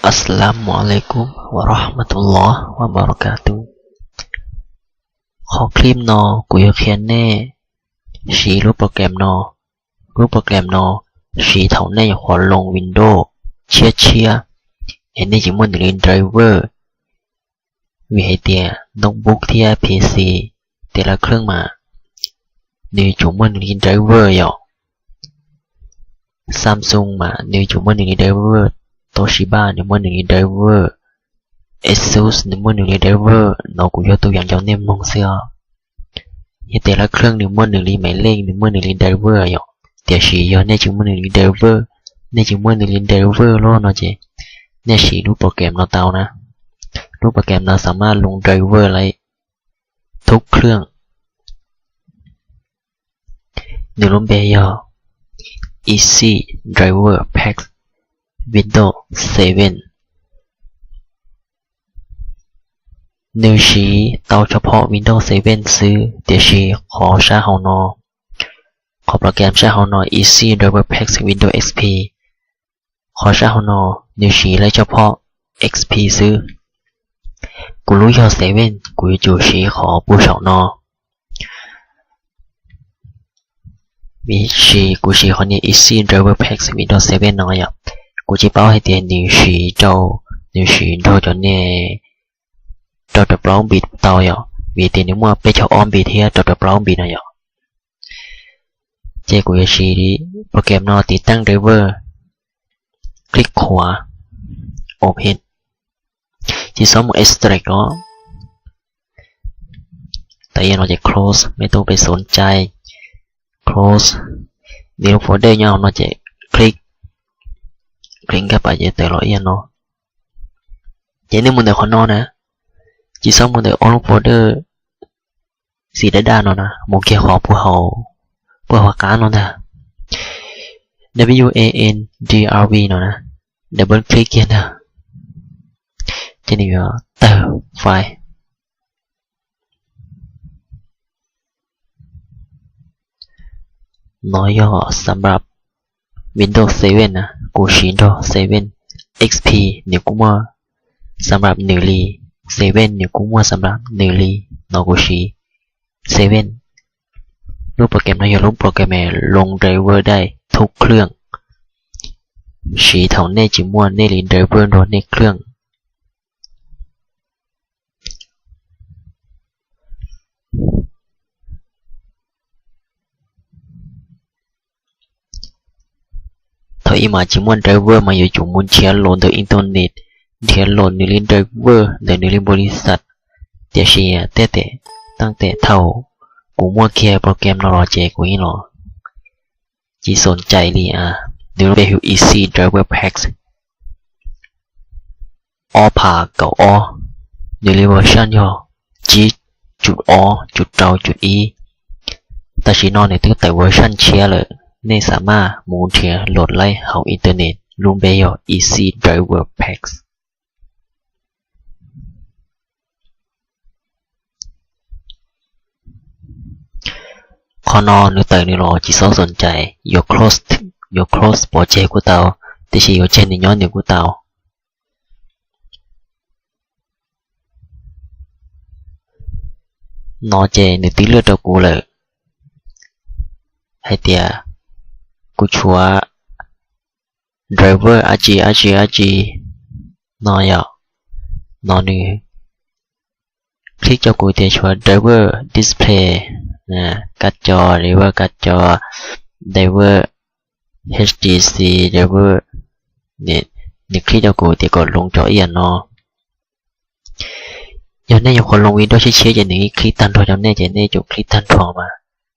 Assalamualaikum warahmatullahi wabarakatuh ขอคลิปนอกูอยากเขียนแน่ชีรูปโปรแกรมนอชีเท่าแน่อยากขอลง Windows เชียเห็นได้จิมันเรียน driver วิเหตุโน้ตบุ๊กที่ PC แต่ละเครื่องมานี่จุมันเรียน driver หยอก Samsung มานี่จุมันเรียน driver Toshiba นี่มันเรียน driver ASUS นี่มันเรียน driver นอกูยกตัวอย่างเจ้าเนมมองเสียที่แต่ละเครื่องนี่มันเรียนหมายเลขนี่มันเรียน driver หยอกแต่ชีย้อนเนี่ยจิมันเรียน driver เนี่ยจิมันเรียน driver ล้อเนาะเจเนี่ยชีรูปโปรแกรมเราเตานะรูปโปรแกรมเราสามารถลง driver ไว้ทุกเครื่องหนึ่งลมเบยอ easy driver pack Windows 7นิวชีเตาเฉพาะ Windows 7 ซื้อเดี๋ยวชีขอชาเฮานอขอโปรแกรมชาเฮานอ easy driver pack Windows XP ขอชาเฮานอนิวชีและเฉพาะ XP ซื้อกูรู้ยอ7กูจู่ชีขอปูเฉานอมีชีกูชีคนนี้ easy driver pack Windows 7น้อยอ่ะกูจะเป้าให้เตียนนิวชีโจจนเนี่ยโจจะปล้องบิดเตาอ่ะวีเตียนนี่มั่วไปเช่าออมบิดเฮียโจจะปล้องบิดนะอ่ะเจ้ากูจะชีโปรแกรมนอติดตั้ง driver คลิกขวา open ที่สองมัน extract เนาะแต่ยังเราจะ close ไม่ต้องไปสนใจ close มีโฟลเดอร์ยาวเราจะคลิกเข้าไปจะแต่ละอย่างเนาะอย่างนี้มันเดี๋ยวคนนอนนะจีซ่อมมันเดี๋ยว all folder สีด้านเนาะนะมุกเกี่ยวกับผู้เขาการเนาะนะ WANDRV เนาะนะ double click กันนะจะนี่ว่าเติมไฟล์น้อยย่อสำหรับ Windows 7 นะกูชินโด7 XP เนี่ยกูมาสำหรับนิวลี7เนี่ยกูมาสำหรับนิวลีนอกูชี7รูปโปรแกรมนายรูปโปรแกรมลง driver ได้ทุกเครื่องชีเท่าเน่จิมัวเน่ลิน driver โดนในเครื่องถ้าอีมาจิมวนไดรเวอร์มาอยู่จุมุนเชียร์โหลดโดยอินเทอร์เน็ตเทียร์โหลดนิลินไดรเวอร์โดยนิลินบริษัทเดียเชียแต่ตั้งแต่เท่ากูมัวแค่โปรแกรมนรอเจกูนี่หรอจีสนใจลีนิลินเบฮิวอีซีไดรเวอร์แพ็กส์ออผ่าเก่านิลินเวอร์ชันย่อจีจุดจุดเราจุดแต่ชีนอนในตั้งแต่เวอร์ชันเชียร์เลยในสามารถมูลเทียโหลดไล่เข้าอินเทอร์เน็ตรวมไปยอ Easy Driver Packs ขอนอนหรือเตยนี่รอจีซอสนใจยก close โปรเจกต์กูเตาแต่ชียกเจนในย้อนหนึ่งกูเตานอเจในตีเลือดตัวกูเลยให้เตียกูชัว driver RG นอยนอนี่คลิกจอกูเตียชัว driver display นะกัดจอ driver กัดจอ driver HDC driver นี่คลิกจอกูเตียกดลงจอเอียนเนาะย้อนแน่อยู่คนลง Windows เชี่ยอย่างนี้คลิกตันทอย้อนแน่จะแน่จุคลิกตันทอมา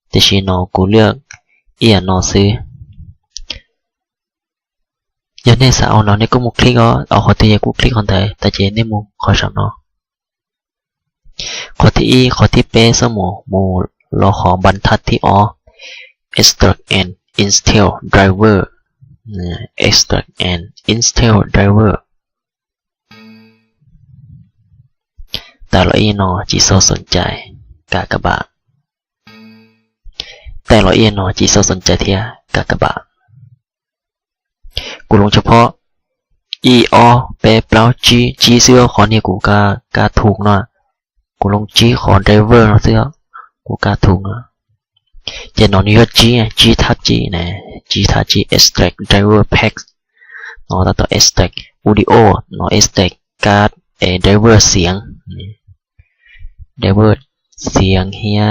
แต่ชีนอกูเลือกเอียนนอซื้อย้อนแน่สาวเนาะเนี่ยก็มุคลิกเอาขอที่กูคลิกคนใดแต่เจเนี่ยมุขอฉันเนาะขอที่เปสมูรอขอบรรทัดที่extract and install driver extract and install driver แต่ละเนาะจีโซสนใจกากบาทแต่ละเนาะจีโซสนใจเทียกากบาทกูลงเฉพาะ อีออเปเปล่าจีเสื้อขอนี่กูกาถูกเนาะกูลงจีขอไดเวอร์เสื้อกูกาถูกเนาะเจนอนนี่จีทัดจีนะจีทัดจี extract driver pack เนาะต่อ extract audio เนาะ extract การ์ดdriver เสียง driver เสียงเฮีย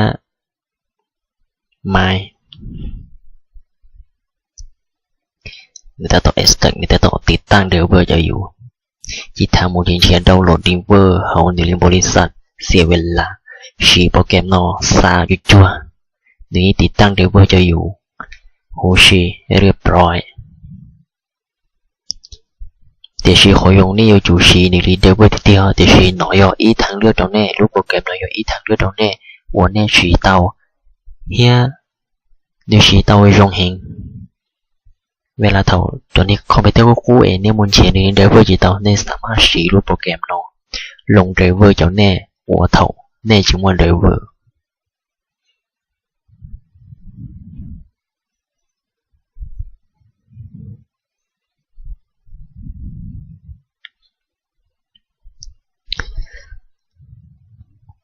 ไม่นี่ต่อ extract นี่ต่อติดตั้ง driver จะอยู่จิตทางมูลนิธิดาวน์โหลด driver เฮาในบริษัทเสียเวลาชีโปรแกรมเนาะซาจุจั่วนี่ติดตั้ง driver จะอยู่โฮชีเรียบร้อยแต่ชีขอยงนี่อยู่จูชีนี่รีเดเวอร์ที่เดียวแต่ชีหน่อยอีทางเลือกตรงนี้รูปโปรแกรมหน่อยอีทางเลือกตรงนี้我呢ชีเตาเฮียนี่ชีเตาไว้รงเฮงเวลาเท่าตัวนี้คอมพิวเตอร์ก็กู้เองเนี่ยมุนเชียนี่เดเวอร์จีเตาเนี่ยสามารถชีรูปโปรแกรมเนาะลงเดเวอร์เจ้าแน่หัวเท่าแน่จิมวันเดเวอร์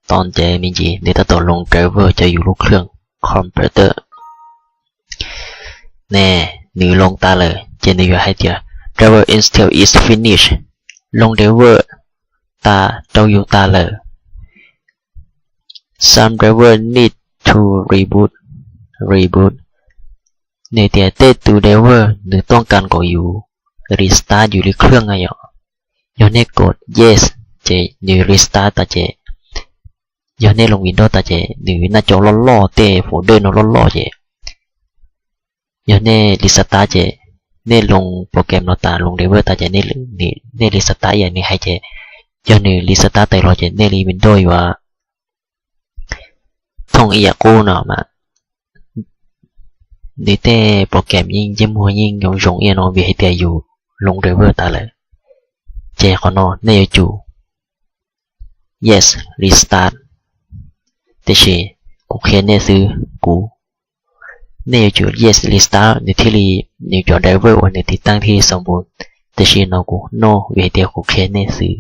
ตอนเจมินจีในตัวลงไดเวอร์จะอยู่ลูกเครื่องคอมพิวเตอร์แน่หนีลงตาเลยเจนอยู่ให้เดียว driver install is finished ลงไดเวอร์ตาเจ้าอยู่ตาเลย some driver need to reboot ในเดียเต้ตัวไดเวอร์หรือต้องการก็อยู่ restart อยู่ที่เครื่องไงย้อนให้กด yes เจหรือ restart ตาเจย้อนให้ลง Windows ตาเจหรือหน้าจอล้อเต้โฟลเดอร์นล้อเจย้อนให้ restart เจเน่ลงโปรแกรมเราตาลงเดเวอร์ตาเจเน่รีสตาร์อย่างนี้ให้เจย้อนให้รีสตาร์แต่เราเจเน่รีวินโดว์อยู่ว่าท่องอีกกูเนาะมาดีเต้โปรแกรมยิ่งเยี่ยมหัวยิ่งยงเอียนอวีให้เตียอยู่ลงเดเวอร์ตาเลยเจขอนอเน่จู yes restart แต่เชกูเขียนเน่ซื้อกูเน่จู yes restart ในที่รีในจอไดเวอร์วันในติดตั้งที่สมบูรณ์แต่เชนอกู no วีให้เตียกูเขียนเน่ซื้อ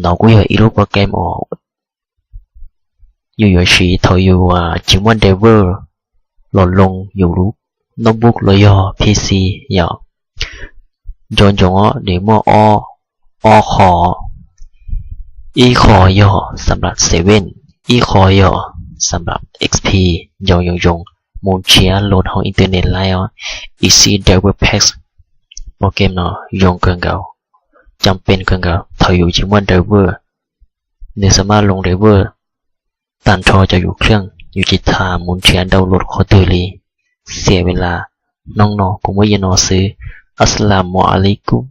นอกูอยู่อีรูปโปรแกรมออกอยู่ชีถอยอยู่จิมวันเดเวอร์โหลดลงอยู่รูปโน้ตบุ๊กเลยPC ย่อจนจงเดี๋ยวมั่วขออีขอย่อสำหรับ7อีขอย่อสำหรับ XP ยงมูลเชียโหลดห้องอินเทอร์เน็ตไลน์Easy Driver Packs โปรแกรมเนาะยงเกินเก่าจำเป็นเกินเก่าถอยอยู่จิมวันเดเวอร์เนี่ยสามารถลงเดเวอร์ตันทอจะอยู่เครื่องอยู่จิตทามูลเชียดาวน์โหลดคอตือรีเสียเวลาน้องๆกูไม่ยนอซื้ออัสสลามุอะลัยกุม